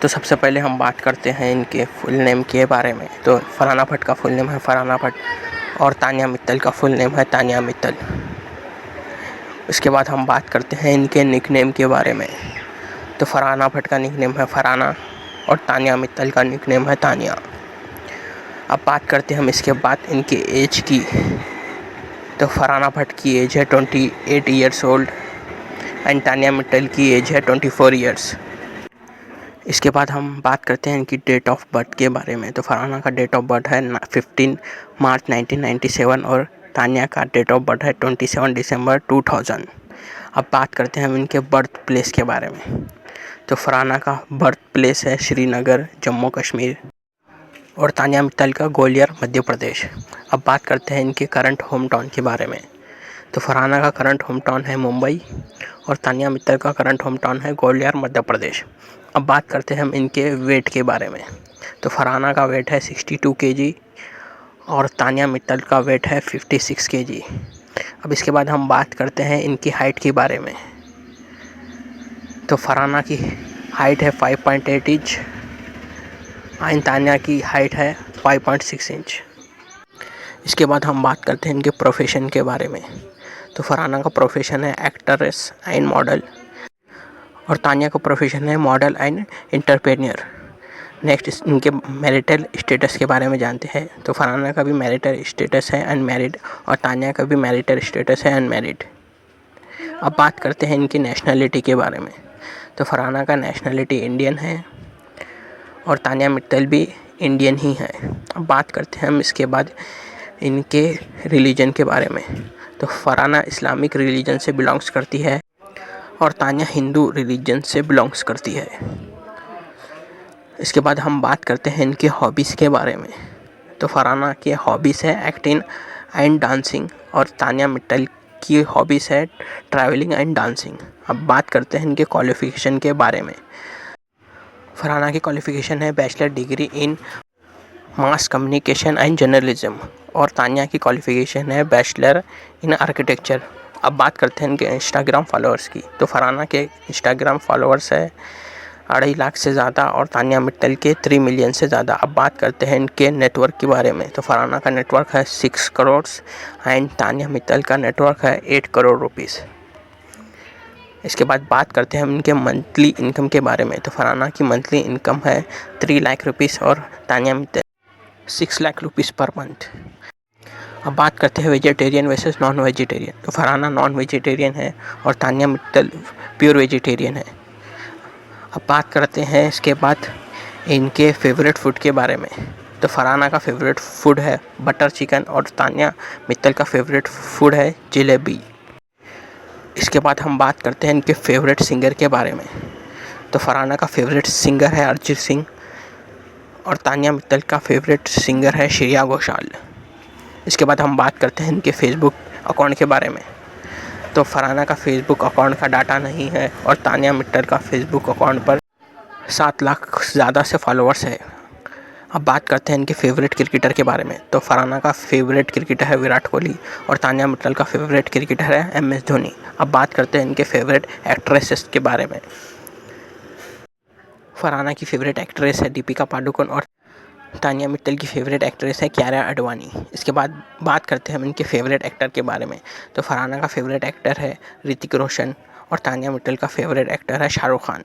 तो सबसे पहले हम बात करते हैं इनके फुल नेम के बारे में। तो फरहाना भट्ट का फुल नेम है फरहाना भट्ट और तानिया मित्तल का फुल नेम है तानिया मित्तल। उसके बाद हम बात करते हैं इनके निकनेम के बारे में। तो फरहाना भट्ट का निकनेम है फरहाना और तानिया मित्तल का निकनेम है तानिया। अब बात करते हैं हम इसके बाद इनके एज की। तो फरहाना भट्ट की एज है 28 years old and Tania Mittal की एज है 24 ईयर्स। इसके बाद हम बात करते हैं इनकी डेट ऑफ बर्थ के बारे में। तो फरहाना का डेट ऑफ बर्थ है 15 मार्च 1997 और तानिया का डेट ऑफ बर्थ है 27 दिसंबर 2000। अब बात करते हैं हम इनके बर्थ प्लेस के बारे में। तो फरहाना का बर्थ प्लेस है श्रीनगर जम्मू कश्मीर और तानिया मित्तल का ग्वालियर मध्य प्रदेश। अब बात करते हैं इनके करंट होम टाउन के बारे में। तो फरहाना का करंट होम टाउन है मुंबई और तानिया मित्तल का करंट होम टाउन है ग्वालियर मध्य प्रदेश। अब बात करते हैं हम इनके वेट के बारे में। तो फरहाना का वेट है 62 kg और तानिया मित्तल का वेट है 56 kg। अब इसके बाद हम बात करते हैं इनकी हाइट के बारे में। तो फरहाना की हाइट है 5.8 इंच एंड तानिया की हाइट है 5.6 इंच। इसके बाद हम बात करते हैं इनके प्रोफेशन के बारे में। तो फरहाना का प्रोफेशन है एक्ट्रेस एंड मॉडल और तानिया का प्रोफेशन है मॉडल एंड एंटरप्रेन्योर। नेक्स्ट इनके मैरिटल स्टेटस के बारे में जानते हैं। तो फरहाना का भी मैरिटल स्टेटस है अनमैरिड और तानिया का भी मैरिटल स्टेटस है अनमैरिड। अब बात करते हैं इनकी नेशनलिटी के बारे में। तो फरहाना का नेशनलिटी इंडियन है और तानिया मित्तल भी इंडियन ही है। अब बात करते हैं हम इसके बाद इनके रिलीजन के बारे में। तो फरहाना इस्लामिक रिलीजन से बिलोंग्स करती है और तानिया हिंदू रिलीजन से बिलोंग्स करती है। इसके बाद हम बात करते हैं इनके हॉबीज़ के बारे में। तो फरहाना के हॉबीज़ है एक्टिंग एंड डांसिंग और तानिया मित्तल की हॉबीज़ है ट्रैवलिंग एंड डांसिंग। अब बात करते हैं इनके क्वालिफ़िकेशन के बारे में। फरहाना की क्वालिफ़िकेशन है bachelor degree in mass communication and journalism और तानिया की क्वालिफ़िकेशन है बैचलर इन आर्किटेक्चर। अब बात करते हैं इनके इंस्टाग्राम फॉलोअर्स की। तो फरहाना के इंस्टाग्राम फॉलोअर्स है 2.5 लाख से ज़्यादा और तानिया मित्तल के 3 मिलियन से ज़्यादा। अब बात करते हैं इनके नेटवर्क के बारे में। तो फरहाना का नेटवर्क है 6 करोड़ एंड तानिया मित्तल का नेटवर्क है 8 करोड़ रुपीज़। इसके बाद बात करते हैं हम इनके मंथली इनकम के बारे में। तो फरहाना की मंथली इनकम है 3 लाख रुपीज़ और Tania Mittal 6 lakh rupees per month. अब बात करते हैं वेजिटेरियन वर्सेस नॉन वेजिटेरियन। तो फरहाना नॉन वेजिटेरियन है और तानिया मित्तल प्योर वेजिटेरियन है। अब बात करते हैं इसके बाद इनके फेवरेट फूड के बारे में। तो फरहाना का फेवरेट फूड है बटर चिकन और तानिया मित्तल का फेवरेट फूड है जलेबी। इसके बाद हम बात करते हैं इनके फेवरेट सिंगर के बारे में। तो फरहाना का फेवरेट सिंगर है अरिजीत सिंह और तानिया मित्तल का फेवरेट सिंगर है श्रेया घोषाल। इसके बाद हम बात करते हैं इनके फेसबुक अकाउंट के बारे में। तो फरहाना का फेसबुक अकाउंट का डाटा नहीं है और तानिया मित्तल का फेसबुक अकाउंट पर 7 लाख ज़्यादा से फॉलोअर्स है। अब बात करते हैं इनके फेवरेट क्रिकेटर के बारे में। तो फरहाना का फेवरेट क्रिकेटर है विराट कोहली और तानिया मित्तल का फेवरेट क्रिकेटर है MS धोनी। अब बात करते हैं इनके फेवरेट एक्ट्रेसेस के बारे में। फरहाना की फेवरेट एक्ट्रेस है दीपिका पादुकोण और तानिया मित्तल की फेवरेट एक्ट्रेस है कियारा आडवाणी। इसके बाद बात करते हैं हम इनके फेवरेट एक्टर के बारे में। तो फरहाना का फेवरेट एक्टर है ऋतिक रोशन और तानिया मित्तल का फेवरेट एक्टर है शाहरुख खान।